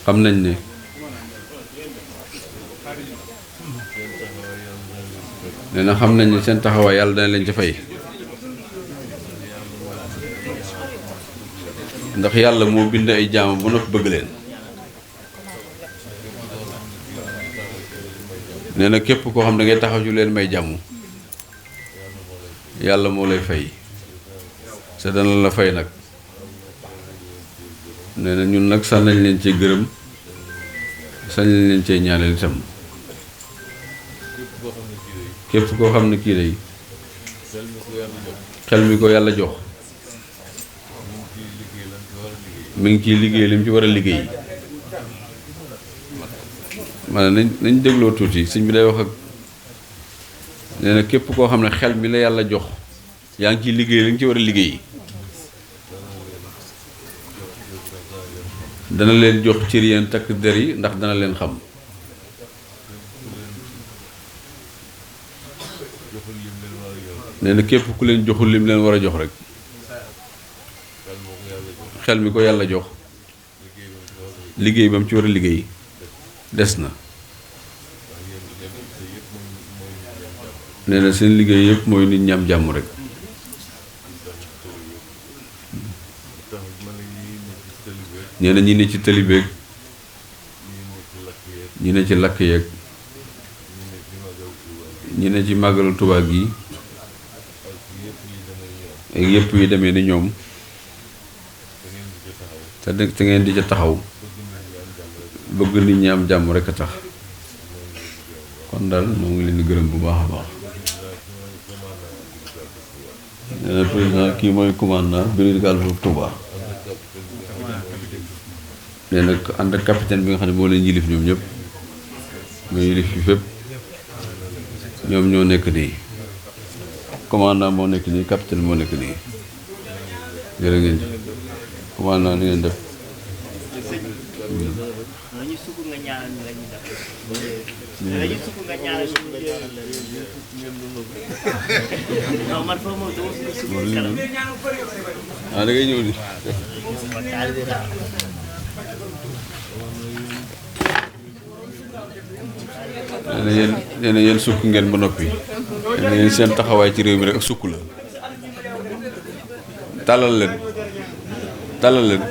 xam nañ ne nee na xam nañ ne seen taxawaay yàlla dana leen ci fay ndax yàlla moo bind ay jaamam ba noppi bëgg leen nee na képp koo xam da ngay taxaw ci leen may jàmm yàlla moo lay fay te dana la fay nag nee na ñun nag sax nañ leen cee gërëm sañ nañ leen cee ñaanal itam képp koo xam ne kii day xel mi ko yàlla jox mi ngi ciy liggéey li mu ci war a liggéey maanaam nañ dégloo tuuti sëñ bi day wax ak nee na képp koo xam ne xel mi la yàlla jox yaa ngi ciy liggéey li nga ci war a liggéey dana leen jox cër yéen takk der yi ndax dana leen xam nee na képp ku leen joxul lim leen war a jox rek xel mi ko yàlla jox liggéey ba mu ci war a liggéey des na nee na seen liggéey yëpp mooy nit ñi am jàmm rek nee na ñi ne ci talibeeg ñi ne ci lakk yeeg ñi ne ci màggalu Tuubaa gi ak yëpp yi demee ni ñoom te ngeen di ca taxaw bëgg nit ñi am jàmm rek a tax kon daal moo ngi leen di gërëm bu baax a baax nee na président kii mooy commandant brigade bu Touba nee na ànd ak capitaine bi nga xam ne moo leen yilif ñoom ñëpp moo yilif fi fépp ñoom ñoo nekk nii commandant moo nekk nii capitaine moo nekk nii jërë ngeen ci commandant ni ngeen def ah da ngay ñëw ni nee na yéen sukk ngeen ba noppi nee na yéen seen taxawaay ci réew mi rek ak sukk la tàllal leen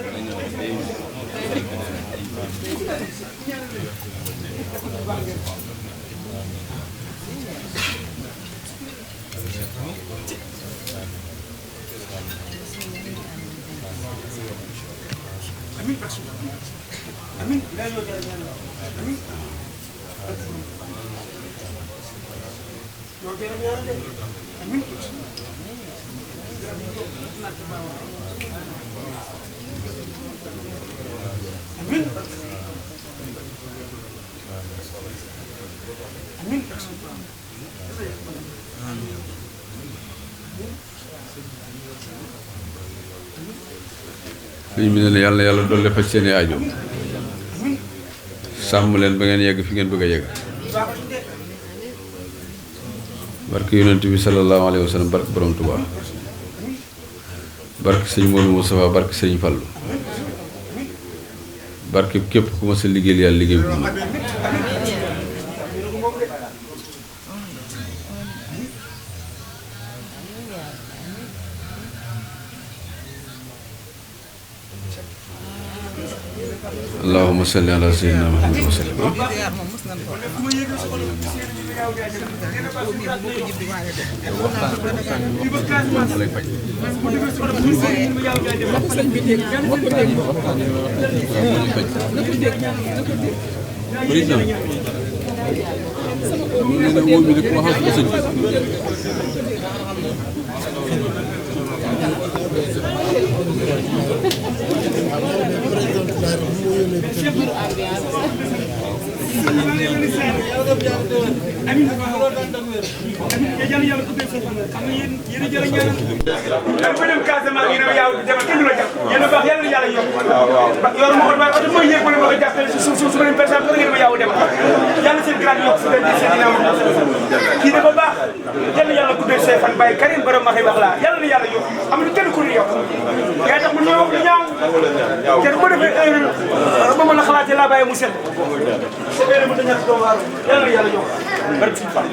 sëñ bi ne yàlla dolli faj seeni aajo sàmm leen ba ngeen yegg fi ngeen bëgg a yegg barke yonent bi sallallahu alayhi wa sallam barke borom Tuubaa barke sëñ Modou Moustapha barke sëñ Fallu barke képp ku ma sa liggéeyal yàlla liggéey bu mag allahumma salli ala sayyidina Muhammad wa sallim président Karim borom ma xey wax la yalla na yalla yokk amul kenn ku ñu yokk ngay tax mu ñëw wax lu ñaaw kenn bu defee heure ba mën a xalaatee laa bàyyi mu set sa heure mu dañat doomu aadama yàlla yàlla jox barke si Fall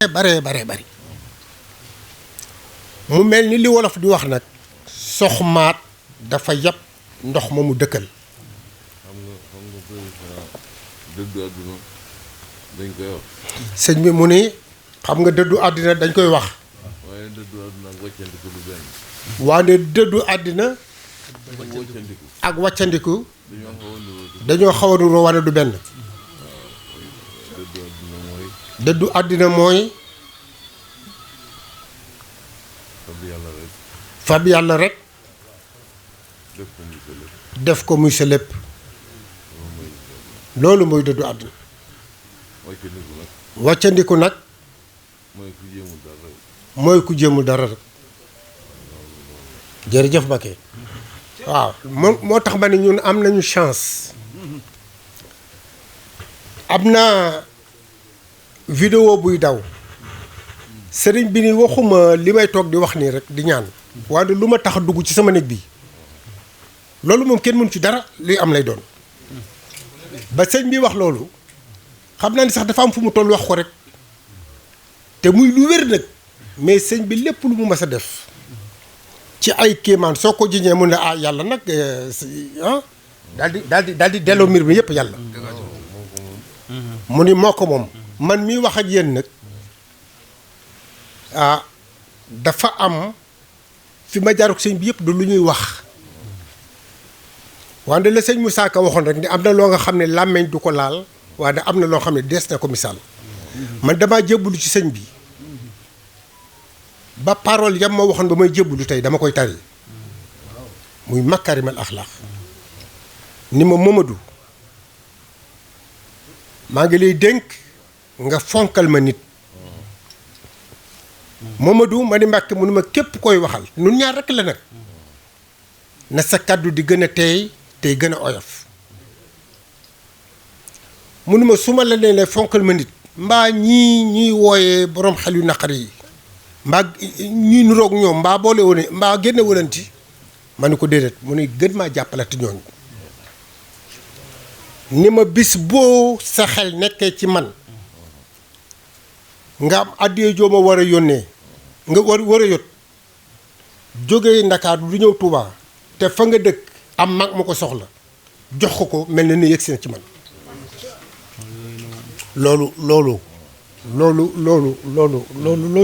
bare mu mel ni li wolof di wax nag soxmaat dafa yàpp ndox ma mu dëkkal. xam nga président dëddu àdduna dañ koy wax. sëñ bi mu ni xam nga dëddu àddina dañ koy wax. waaye dëddu àdduna ak wàccandiku du benn. waane dëddu àddina ak wàccandiku dañoo xaw a nuroo waane du benn. dëddu àddina mooy fab yàlla rek def ko muy sa lépp loolu mooy dëddu àddina. wàccandiku nag mooy ku jéemul dara rek. jërëjëf Mbacké waaw moo tax ma ne ñun am nañu chance am na vidéo buy daw sëriñ bi ni waxuma li may toog di wax nii rek di ñaan waaye lu ma tax a dugg ci sama néeg bi loolu moom kenn mënu ci dara li am lay doon ba sëñ bi wax loolu xam naa ni sax dafa am fu mu toll wax ko rek te muy lu wér nag mais sëñ bi lépp lu mu mas a def ci ay kéemaan soo ko jiñee mu ne ah yàlla nag daal di delloo mbir mi yëpp yàlla mu ni moo ko moom man mii wax ak yéen nag dafa am fi ma jaaruk sëñ bi yëpp du lu ñuy wax wante la sëñ Moussa Ka waxoon rek ni am na loo nga xam ne làmmeñ du ko laal waaye am na loo xam ne dees na ko misaal man damaa jébbalu ci sëñ bi ba parole yam ma waxoon ba may jébbalu tey dama koy tari muy makarimal axlaax ni ma Mamadou maa ngi lay dénk nga fonkal ma nit Mamadou ma ni Mbàkke mu ni ma képp koy waxal nun ñaar rekk la nag na sa kàddu di gën a teey tey gën a oyof mu ni ma su ma la nee fonkal ma nit mbaa ñii ñuy wooyee boroom xel yu naqari yi mbaa ñuy nuroog ñoom mbaa boole woon mbaa génne wëlanti ma ni ko déedéet mu ni gën maa jàppalati ñooñu ni ma bis boo sa xel nekkee ci man nga am àddiyee joo ma war a yónnee nga war a yot jógee Ndakaaru du ñëw Touba te fa nga dëkk am mag mu ko soxla jox ko mel na ni yegsi na ci man loolu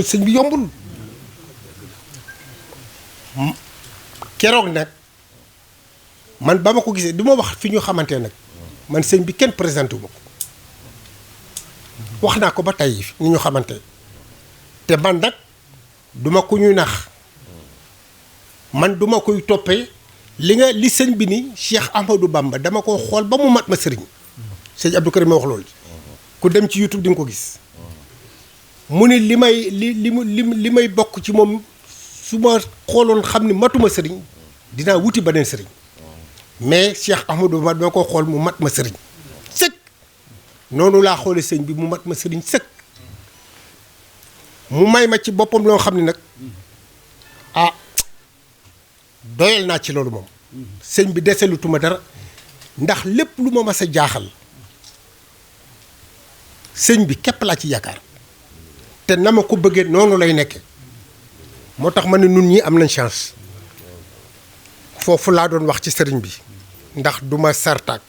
sëñ bi yombul keroog nag man ba ma ko gisee du ma wax fi ñu xamante nag man sëñ bi kenn présenté wu ma ko wax naa ko ba tey ni ñu xamante te man nag duma ku ñuy nax man duma koy toppee li sëñ bi ni Cheikh Ahmadou Bamba dama ko xool ba mu mat ma sëriñ sëñ Abdou Karim ma wax loolu ku dem ci YouTube di nga ko gis mu ni li may bokk ci moom su ma xooloon xam ni matuma sëriñ dinaa wuti beneen sëriñ mais Cheikh Ahmadou Bamba dama ko xool mu mat ma sëriñ sëkk noonu laa xoole sëñ bi mu mat ma sëriñ sëkk mu may ma ci boppam loo xam ne nag doyal naa ci loolu moom sëñ bi deselutuma dara ndax lépp lu ma mas a jaaxal sëñ bi képp laa ci yaakaar te na ma ko bëggee noonu lay nekke moo tax ma ne nun ñi am nañ chance foofu laa doon wax ci sëriñ bi ndax du ma sartaak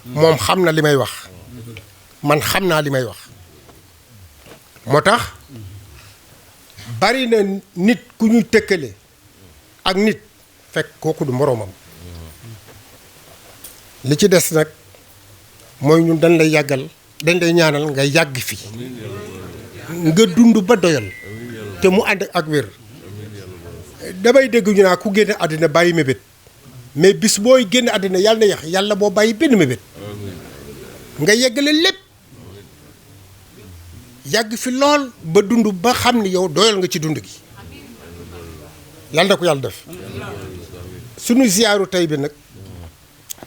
moom xam na li may wax man xam naa li may wax moo tax bari na nit ku ñuy tëkkale ak nit fekk kooku du moroomam li ci des nag mooy ñun dañ lay yàggal dañ lay ñaanal nga yàgg fi nga dund ba doyal te mu ànd ak wér damay dégg ñu naa ku génn àddina bàyyi mébét mais bis booy génn àddina yàlla na yax yàlla boo bàyyi benn mébét nga yeggale lépp yàgg fi lool ba dund ba xam ni yow doyal nga ci dund gi yàlla na ko yàlla def sunu ziyaaru tey bi nag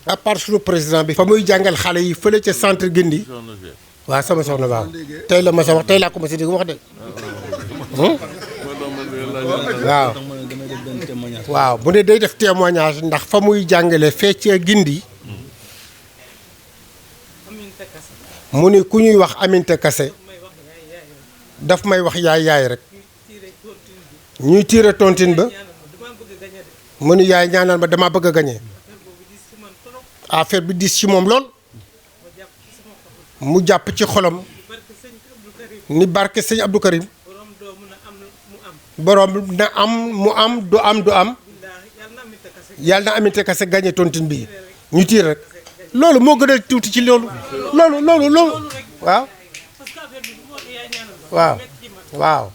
à part sunu président bi fa muy jàngal xale yi fële ca centre Gindi waaw sama soxna waaw tey la ma sa wax tey laa ko ma si dégg wax de waaw waaw bu ne day def témoignage ndax fa muy jàngale fee ca Gindi mu ni ku ñuy wax Aminta Kassé daf may wax yaay rek ñuy tiire tontine ba mu ni yaay ñaanal ma dama bëgg a gañe affaire bi diis ci moom lool mu jàpp ci xolam ni barke sëñ Abdou Karim borom na am mu am du am yàlla na Aminta Kassé gañe tontine bi ñu tiir rek loolu moo gën a tuuti ci loolu waaw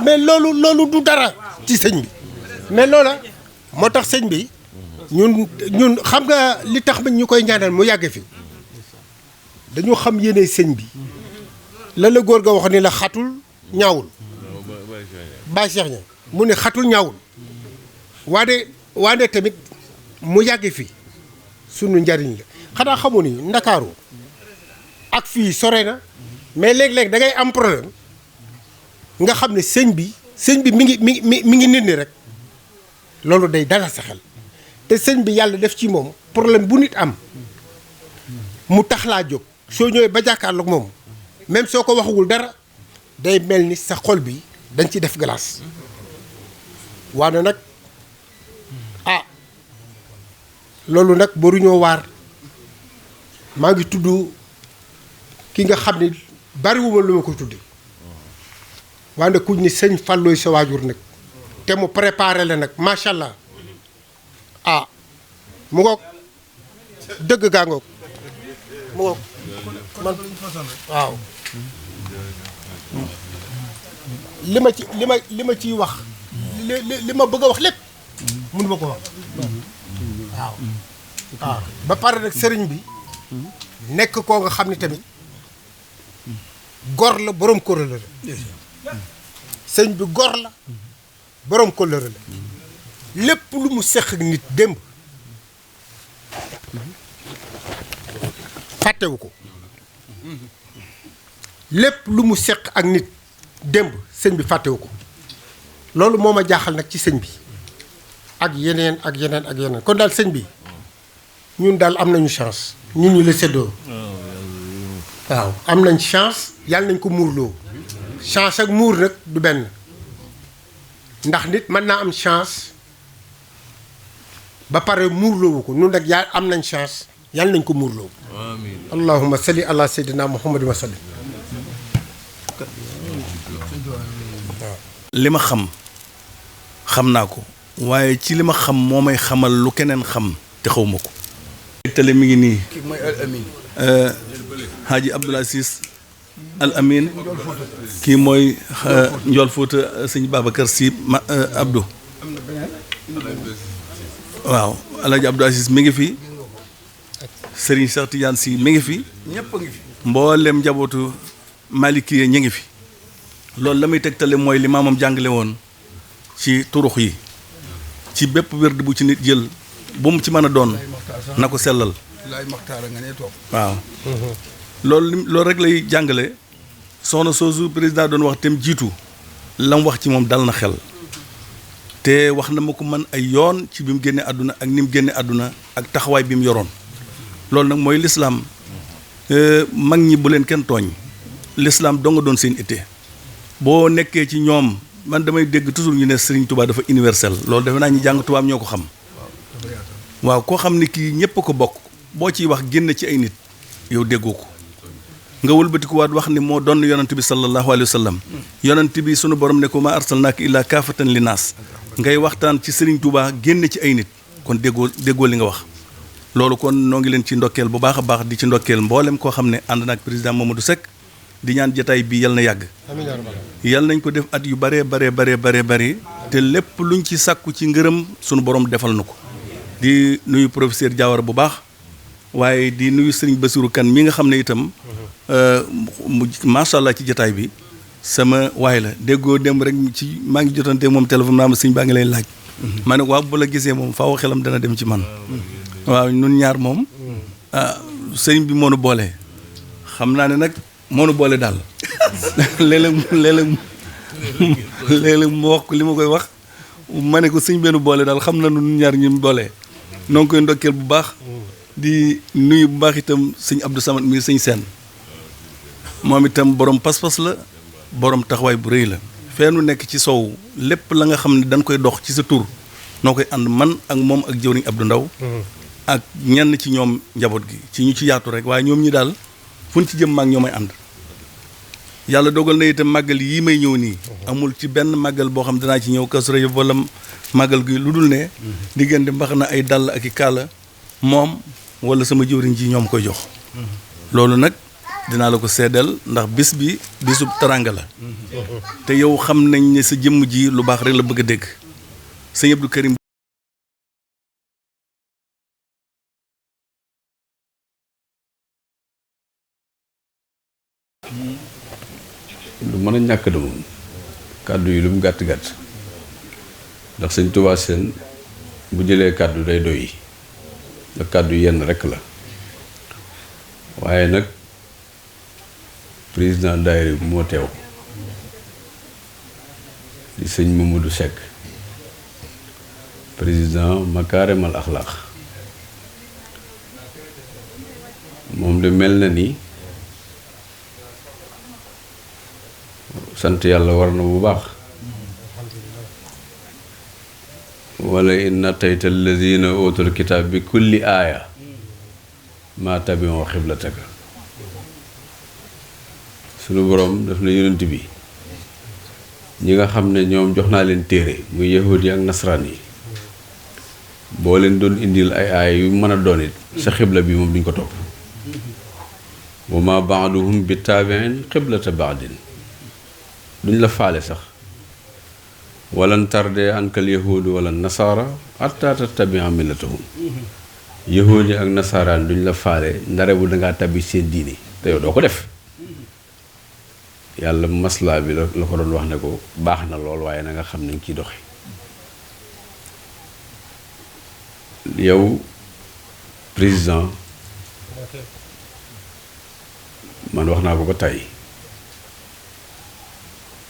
mais loolu du dara ci sëñ bi mais loola moo tax sëñ bi ñun xam nga li tax ba ñu koy ñaanal mu yàgg fi dañu xam yéene sëñ bi la góor ga wax ni la xatul ñaawul Baye Cheikh ña mu ne xatul ñaawul waane tamit mu yàgg fi sunu njariñ la xanaa xamu ni Ndakaaru ak fii sore na mais léeg-léeg da ngay am problème nga xam ne sëñ bi mi ngi nit ni rek loolu day dalal sa xel te sëñ bi yàlla def ci moom problème bu nit am mu tax laa jóg soo ñëwee ba jàkkaarloog moom même soo ko waxagul dara day mel ni sa xol bi dañ ci def glace waane nag loolu nag baruñoo waar maa ngi tudd ki nga xam ne bariwuma lu ma ko tudde wante kuñ ni sëñ Fallooy sa waajur nag te mu préparé la nag macha allah mu ngoog dëgg gaa ngoog mu ngoog man waaw li ma ciy wax li ma bëgg a wax lépp mënu ma ko wax waaw ba pare nag sëriñ bi nekk koo nga xam ne tamit gor la borom kóllëre la sëñ bi gor la borom kóllëre la lépp lu mu seq ak nit démb fàttewu ko lépp lu mu seq ak nit démb sëñ bi fàttewu ko loolu moo ma jaaxal nag ci sëñ bi ak yeneen kon daal sëñ bi ñun daal am nañu chance ñun ñu la séddoo waaw am nañ chance yàlla nañ ko muurloo chance ak muur nag du benn ndax nit mën naa am chance ba pare muurloowu ko ñun nag yaa am nañ chance yàlla nañ ko muurloo allahumma salli ala sayyidina muhammadin wa sallim li ma xam naa ko waaye ci li ma xam moo may xamal lu keneen xam te xaw ma ko tele mi ngi nii Hadji Abdoul Aziz Al Amin kii mooy Njool Fuuta sëñ Babacar Sy Abdou waaw Alaaji Abdoul Aziz mi ngi fi Serigne Cheikh Tidiane Sy mi ngi fi mboolem njabootu Malikiye ñi ngi fi loolu la muy tegtale mooy li maamam jàngale woon ci turux yi ci bépp wérd bu ci nit jël bu mu ci mën a doon na ko sellal waaw loolu rek lay jàngale soxna soosu président doon wax tem jiitu lam wax ci moom dal na xel te wax na ma ko man ay yoon ci bi mu génne àdduna ak ni mu génne àdduna ak taxawaay bi mu yoroon loolu nag mooy lislaam mag ñi bu leen kenn tooñ lislaam doo nga doon seen itte boo nekkee ci ñoom man damay dégg toujours ñu ne Serigne Touba dafa universel loolu defe naa ñu jàng tubaab ñoo ko xam waaw koo xam ne kii ñëpp ko bokk boo ciy wax génn ci ay nit yow déggoo ko nga wëlbatikuwaat wax ni moo doon yonent bi sallallahu alayhi wa sallam yonent bi sunu borom ne ko ma arsalnaaka illaa kaafatan li naas ngay waxtaan ci Serigne Touba génn ci ay nit kon déggoo li nga wax loolu kon noo ngi leen ci ndokkeel bu baax a baax di ci ndokkeel mboolem koo xam ne ànd naak président Mamadou Seck di ñaan jataay bi yal na yàgg yal nañ ko def at yu bare te lépp luñ ci sàkku ci ngërëm sunu borom defal na ko di nuyu professeur Diawara bu baax waaye di nuyu Serigne Bassirou Kane mi nga xam ne itam macha allah ci jataay bi sama waay la déggoo dem rek ci maa ngi jotante moom téléphone naa ma sëñ baa ngi lay laaj ma ne waaw bu la gisee moom faaw xelam dana dem ci man waaw ñun ñaar moom sëñ bi moo nu boole xam naa ne nag moo nu boole daal léeg-léeg mu wax ko li ma koy wax ma ne ko sëñ benn boole daal xam na ñun ñaar ñi boole noo ngi koy ndokkeel bu baax di nuyu bu baax itam sëñ Abdou Samad mi sëñ Seen moom itam borom pas-pas la borom taxawaay bu rëy la feenu nekk ci sow lépp la nga xam ne dañ koy dox ci sa tur noo koy ànd man ak moom ak jëwriñ Abdou Ndaw ak ñenn ci ñoom njaboot gi ci ñu ci yaatu rek waaye ñoom ñi daal fu ñu ci jëm maag ñoo may ànd yàlla dogal na itam màggal yii may ñëw nii amul ci benn màggal boo xam danaa ci ñëw Kazu Rajab wala màggal gi lu dul ne diggante mbax na ay dàll ak i kaala moom wala sama jëwriñ ji ñoom koy jox loolu nag dinaa la ko seddal ndax bis bi bisub taranga la te yow xam nañ ne sa jëmm ji lu baax rek la bëgg a dégg sëñ Abdou Karim lu mën a ñàkk de moom kàddu yi lu mu gàtt-gàtt ndax sëñ Tuubaa seen bu jëlee kàddu day doy ndax kàddu yenn rekk la waaye nag président daayira bi moo teew di sëñ Mamadou Seck président Makaarimal Axlaaq moom de mel na ni sant yàlla war na bu baax wala in atayta alladina utul kitaab bi kulli aaya maa tabi'u xiblataka sunu borom daf na yonent bi ñi nga xam ne ñoom jox naa leen téere muy yahud yi ak nasaraan yi boo leen doon indil ay aaya yu mën a doon it sa xibla bi moom duñ ko topp wa ma baaduhum bi taabiin xiblata baadin duñ la faale sax walan tarde ankal yahudu wala nasaara hatta tattabia millatahum yahudi ak nasaaraan duñ la faale ndare bu dangaa tabbi seen diini te yow doo ko def yàlla maslaa bi la ko doon wax ne ko baax na lool waaye na nga xam nañ ciy doxe yow président man wax naa ko ba tey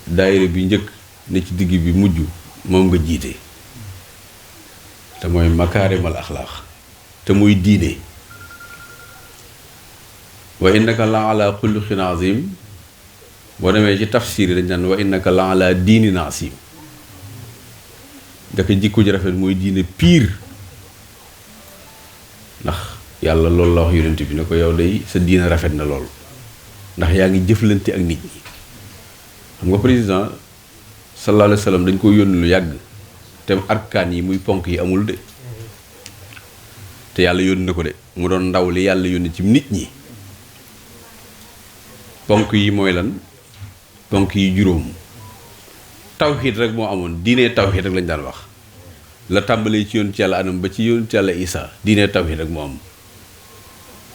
daayira bi njëkk ne ci digg bi mujj moom nga jiite te mooy makaarimal axlaax te muy diine wa innaka la ala xuluqin azim boo demee ci tafsir yi dañ naan wa innaka la ala diinin azim ndaka jikko ji rafet mooy diine piir ndax yàlla loolu la wax yonent bi ne ko yow day sa diine rafet na lool ndax yaa ngi jëflante ak nit ñi xam nga président sallallahu alayhi wa sallam dañ ko yónni lu yàgg te arkaan yi muy ponk yi amul de te yàlla yónni na ko de mu doon ndaw li yàlla yónni ci nit ñi ponk yi mooy lan ponk yi juróom tawxiid rek moo amoon diine tawxiid rek lañ daan wax la tàmbalee ci yonent yàlla Adam ba ci yonent yàlla Isa diine tawxiid rek moo am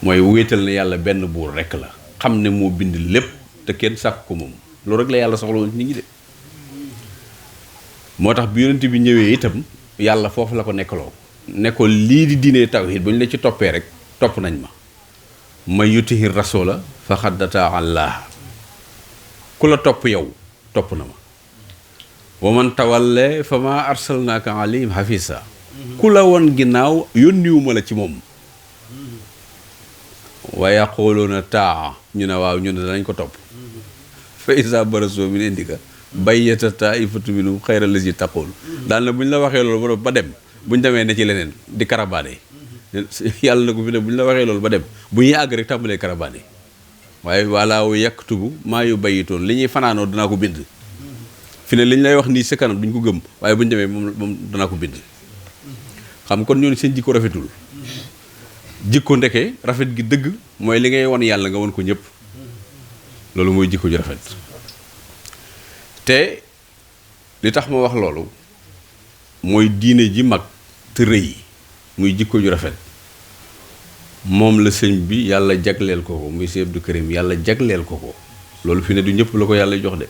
mooy wéetal ne yàlla benn buur rek la xam ne moo bind lépp te kenn sàkk ko moom loolu rek la yàlla soxla woon nit ñi de moo tax bi yonent bi ñëwee itam yàlla foofu la ko nekkaloo nekkoon lii di diine tawhid bu ñu la ci toppee rek topp nañ ma yutihi rasula faqad ataa Allah ku la topp yow topp na ma wa man tawalle fa ma arsalnaaka alayhim hafisa ku la woon ginnaaw yónniwuma la ci moom wa yaquluuna taa ñu ne waaw ñu ne danañ ko topp fa isa baraso min indika bayyata taifatu minhum xayra lazi taqul daal na bu ñu la waxee loolu ba dem bu ñu demee ne ci leneen di karabaane yàlla na ko fi ne bu ñu la waxee loolu ba dem bu ñuy àgg rek tàmbalee karabaane waaye walaawu yaktubu maa yu bayyitoon li ñuy fanaanoo danaa ko bind fi ne li ñu lay wax nii sa kanam duñ ko gëm waaye bu ñu demee moom danaa ko bind xam kon ñoonu seen jikko rafetul jikko ndeke rafet gi dëgg mooy li ngay won yàlla nga won ko ñëpp loolu mooy jikko ju rafet te li tax ma wax loolu mooy diine ji mag te rëy muy jikko ju rafet moom la sëñ bi yàlla jagleel ko ko muy Sëñ Abdou Karim yàlla jagleel ko ko loolu fi ne du ñëpp la ko yàlla jox de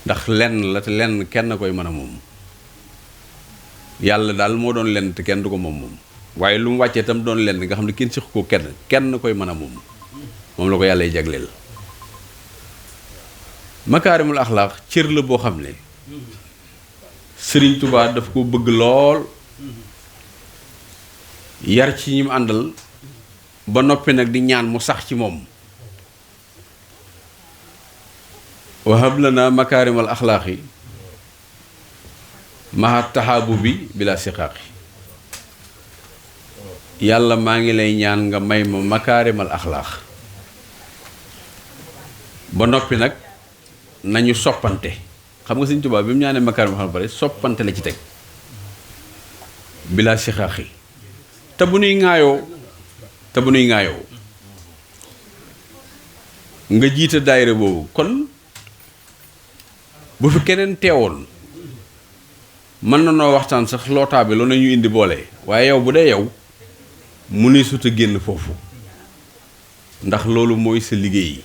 ndax lenn la te lenn kenn koy mën a moom yàlla daal moo doon lenn te kenn du ko moom waaye lu mu wàccee itam doon lenn nga xam ne kenn siq ko kenn koy mën a moom la ko yàlla jagleel. makaarimul axlaaq cër la boo xam ne Sëriñ Tuubaa daf ko bëgg lool yar ci ñi mu àndal ba noppi nag di ñaan mu sax ci moom wahab lana makaarimal axlaaqi maha taxaabu bi bila siqaaqi yàlla maa ngi lay ñaan nga may ma makaarimal axlaaq ba noppi nag nañu soppante xam nga Sëriñ Tuubaa bi mu ñaanee makaarimal axlaaq pare soppante la ci teg bila siqaaqi te bu nuy ŋaayoo nga jiite daayira boobu kon bu fi keneen teewoon mën na noo waxtaan sax lootaa bi loolu ñu indi boole waaye yow bu dee yow mu ni sut a génn foofu ndax loolu mooy sa liggéey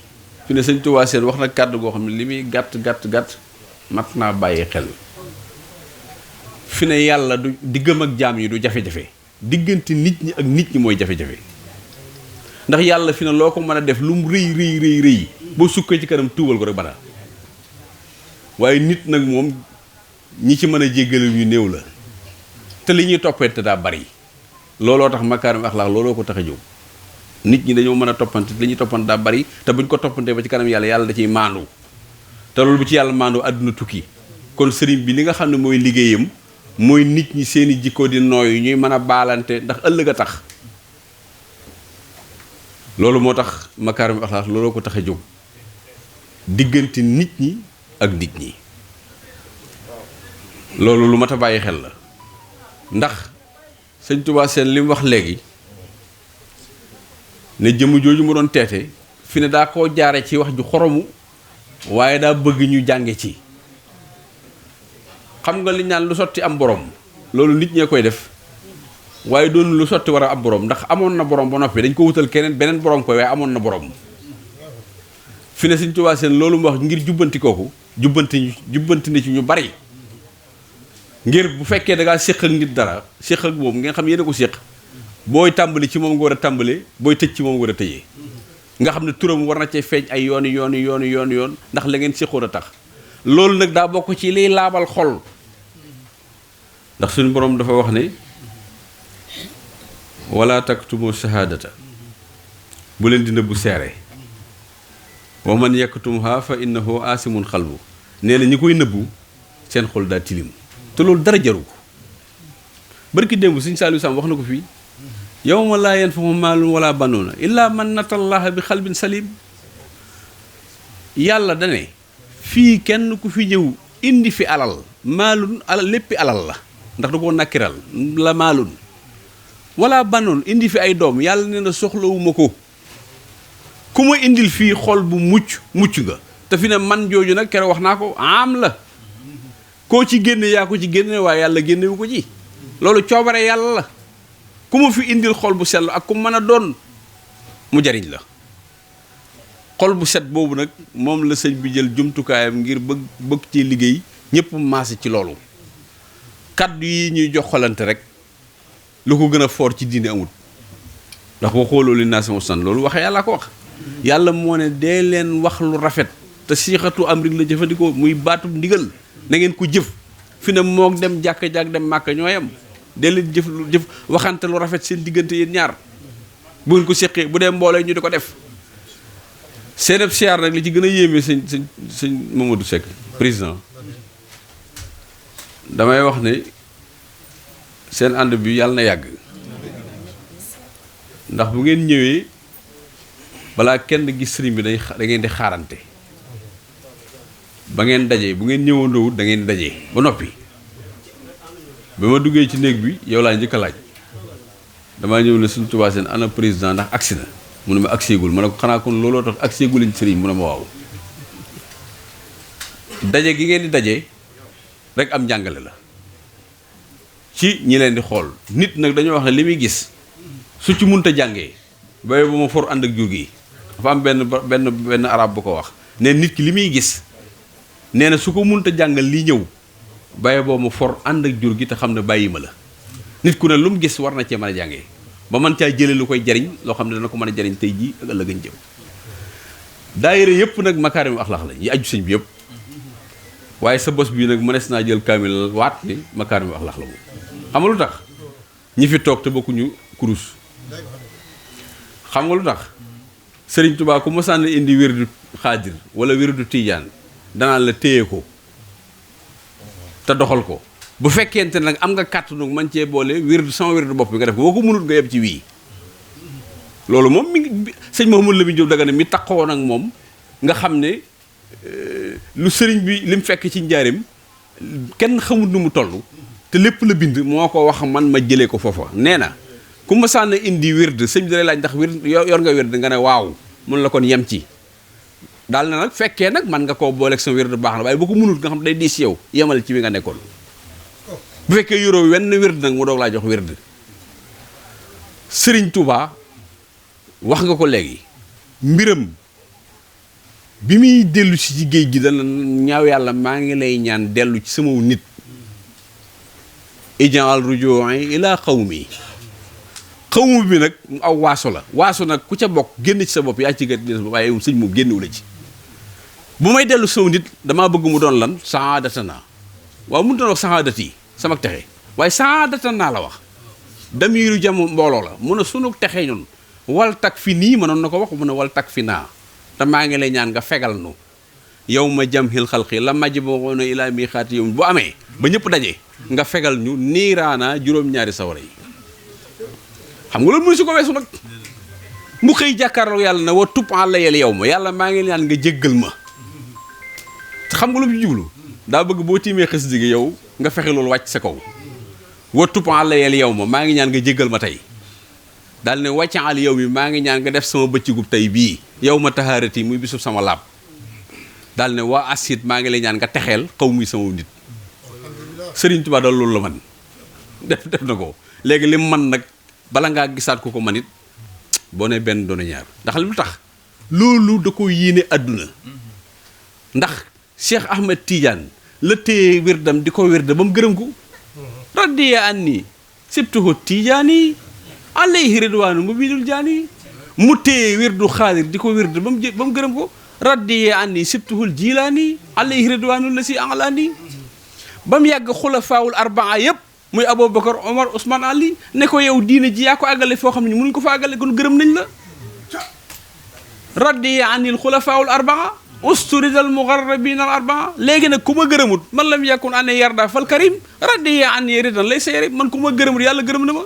fi ne Sëñ Tuubaa seen wax na kàddu goo xam ne li muy gàtt mat naa bàyyi xel fi ne yàlla du diggam ak jaam yi du jafe-jafe diggante nit ñi ak nit ñi mooy jafe-jafe ndax yàlla fi ne loo ko mën a def lu mu rëy boo sukkee ci kanam tuubal ko rek bana waaye nit nag moom ñi ci mën a jéggale yu néew la te li ñuy toppante daa bari looloo tax makaarim axlaaq looloo ko tax a jóg nit ñi dañoo mën a toppante li ñuy toppante daa bari te buñ ko toppantee ba ci kanam yàlla da ciy maandu te loolu bu ci yàlla maandu àdduna tukki kon sëriñ bi li nga xam ne mooy liggéeyam mooy nit ñi seeni jikko di nooy ñuy mën a baalante ndax ëllëg a tax loolu moo tax makaarim axlaaq looloo ko tax a jóg diggante nit ñi ak nit ñi loolu lu mat a bàyyi xel la ndax Sëñ Tuubaa seen li mu wax léegi ne jëmm jooju mu doon teete fi ne daa koo jaare ci wax ju xoromu waaye daa bëgg ñu jànge ci xam nga li naan lu sotti am borom loolu nit ñee koy def waaye doon lu sotti war a am borom ndax amoon na borom ba noppi dañ ko wutal keneen beneen borom koy waaye amoon na borom fi ne Sëñ Tuubaa seen loolu mu wax ngir jubbanti kooku jubbanti ni ci ñu bari ngir bu fekkee da ngaa séq ak nit dara séq ak moom nga xam yéen a ko séq booy tàmbali ci moom nga war a tàmbale booy tëj ci moom nga war a tëjee nga xam ne turam war na cee feeñ ay yoon ndax la ngeen séqoon a tax loolu nag daa bokk ci liy laabal xol ndax suñu borom dafa wax ne wala taktumu shahadata bu leen di nëbbu seere wa man yaktumha fa innahu asimun xalbu nee na ñi koy nëbbu seen xol daa tilim te loolu dara jaru ko barki démb Sëñ Saaliu Sam wax na ko fii yawma laa yanfa'u maalun wala banuuna illaa man natallaha bi xalbin salim yàlla dane fii kenn ku fi ñëw indi fi alal maalun alal léppi alal la ndax da koo nakkiral la maalun wala banuun indi fi ay doom yàlla nee na soxlawuma ko ku ma indil fii xol bu mucc nga te fi ne man jooju nag keroog wax naa ko am la koo ci génne yaa ko ci génne waaye yàlla génnewu ko ci loolu coobare yàlla la ku ma fi indil xol bu sell ak ku mën a doon mu jariñ la xol bu set boobu nag moom la sëñ bi jël jumtukaayam ngir bëgg ci liggéey ñëpp maase ci loolu kaddu yi ñuy jox xolante rek lu ko gën a foor ci diine amul ndax ko xooloo li naa sama san loolu wax yàlla ko wax yàlla moo ne dee leen wax lu rafet te siixatu amrik la jëfandikoo muy baatub ndigal na ngeen ko jëf fi ne moog dem jàkk-jàkk dem màkk ñooyam dee leen jëf waxante lu rafet seen diggante yéen ñaar bu ngeen ko séqee bu dee mboolee ñu di ko def seeneb siyaar nag li ci gën a yéeme sëñ Mamadou Seck président damay wax ne seen ànd bi yàlla na yàgg ndax bu ngeen ñëwee balaa kenn gis sëriñ bi da ngeen di xaarante ba ngeen dajee bu ngeen ñëwandoowut da ngeen di dajee ba noppi ba ma duggee ci néeg bi yow laa njëkk a laaj damaa ñëw ne Sëñ Tuubaa seen ana président ndax agsi na mu ne ma agseegul ma ne ko xanaa kon looloo tax agseegul ci sëriñ mu ne ma waaw daje gi ngeen di daje rek am njàngale la ci ñi leen di xool nit nag dañoo wax ne li muy gis su ci munta jàngee ba ma for ànd ak jur gi dafa am benn arab bu ko wax ne nit ki li muy gis nee na su ko munta jàngal lii ñëw bàyyi boo mu for ànd ak jur gi te xam ne bàyyi ma la nit ku ne lu mu gis war na cee mën a jàngee ba mën caa jëlee lu koy jariñ loo xam ne dana ko mën a jariñ tey jii ak ëllëg jëm daayira yëpp nag makaarim axlaax la yi aju sëñ bi yëpp waaye sa bos bii nag mënees naa jël kaamil waat ni makaarim axlaax la moom xam nga lu tax ñi fi toog te bokkuñu kurus xam nga lu tax Sëriñ Tuubaa ku mosaan indi wirdu xaadir wala wirdu tiijaan danaan la téye ko te doxal ko bu fekkente nag am nga kàttanu man cee boole wirdu sama wirdu bopp bi nga def ko boo ko mënut nga yem ci wii loolu moom mi ngi sëñ Mouhamadou Lamine Diop Dagana mi taxawoon ak moom nga xam ne lu sëriñ bi li mu fekk ci njaarim kenn xamut nu mu toll te lépp la bind moo ko wax man ma jëlee ko foofa nee na ku ma sànn indi wird sëñ bi da lay laaj ndax wird yor nga wird nga ne waaw mun la kon yem ci daal na nag fekkee nag man nga koo booleeg sa wird baax na waaye boo ko mënut nga xam day diis yow yemal ci bi nga nekkoon bu fekkee yoroo wenn wird nag mu doog laa jox wird sëriñ Touba wax nga ko léegi mbiram bi muy dellu si ci géej gi dana ñaaw yàlla maa ngi lay ñaan dellu ci sama nit ijaal ruju'i ila qawmi xawmu bi nag aw waaso la waaso nag ku ca bokk génn ci sa bopp yaa ci gën waaye sëñ moom génnewu la ci bu may dellu sama nit damaa bëgg mu doon lan saadatana waaw mu doon wax saadati sama texe waaye saadatana la wax damiru jam mbooloo la mun a sunu texe ñun wal tak fi nii mënoon na ko wax mun a wal tak fi naa te maa ngi lay ñaan nga fegal nu yow ma jam xil xalqi la majj boo na ilaa mi xaati yow bu amee ba ñëpp daje nga fegal ñu niiraana juróom-ñaari sawara yi xam nga loolu mënu si ko weesu nag mu xëy jàkkaarloo yàlla na wa tub àlla yel yow ma yàlla maa ngi ñaan nga jéggal ma xam nga lu mu jublu daa bëgg boo tiimee xës dige yow nga fexe loolu wàcc sa kaw wa tub àlla yel yow maa ngi ñaan nga jéggal ma tey daal ne wàccaal yow mi maa ngi ñaan nga def sama bëccëgub tey bii yow ma tahaarati muy bisub sama laab daal ne waa asit maa ngi lay ñaan nga texeel xaw muy sama nit Sëriñ Tuubaa daal loolu la man def na ko léegi li man nag bala ngaa gisaat ko man it boo ne benn doon ñaar ndax lu tax loolu da ko yéene àdduna ndax Cheikh Ahmed Tidiane la téye wirdam di ko wirda ba mu gërëm ko radiya anni sibtuhu Tidiane alayhi ridwaanu mu bidul jaani mu téye wirdu xaadir di ko wirda ba mu gërëm ko radiya anni sibtuhul jilaani alayhi ridwaanu la si anglaani ba mu yàgg xulafaawul arbaa yëpp muy Aboubacar Omar Ousmane Ali ne ko yow diine ji yaa ko àggale foo xam ne mënuñ ko fa àggale kon gërëm nañ la radiya anil xulafaawul arbaa usturidal mugarrabin al arbaa léegi nag ku ma gërëmut man lam yakun ane yarda fal karim radiya ani ridan lay seeri man ku ma gërëmut yàlla gërëm na ma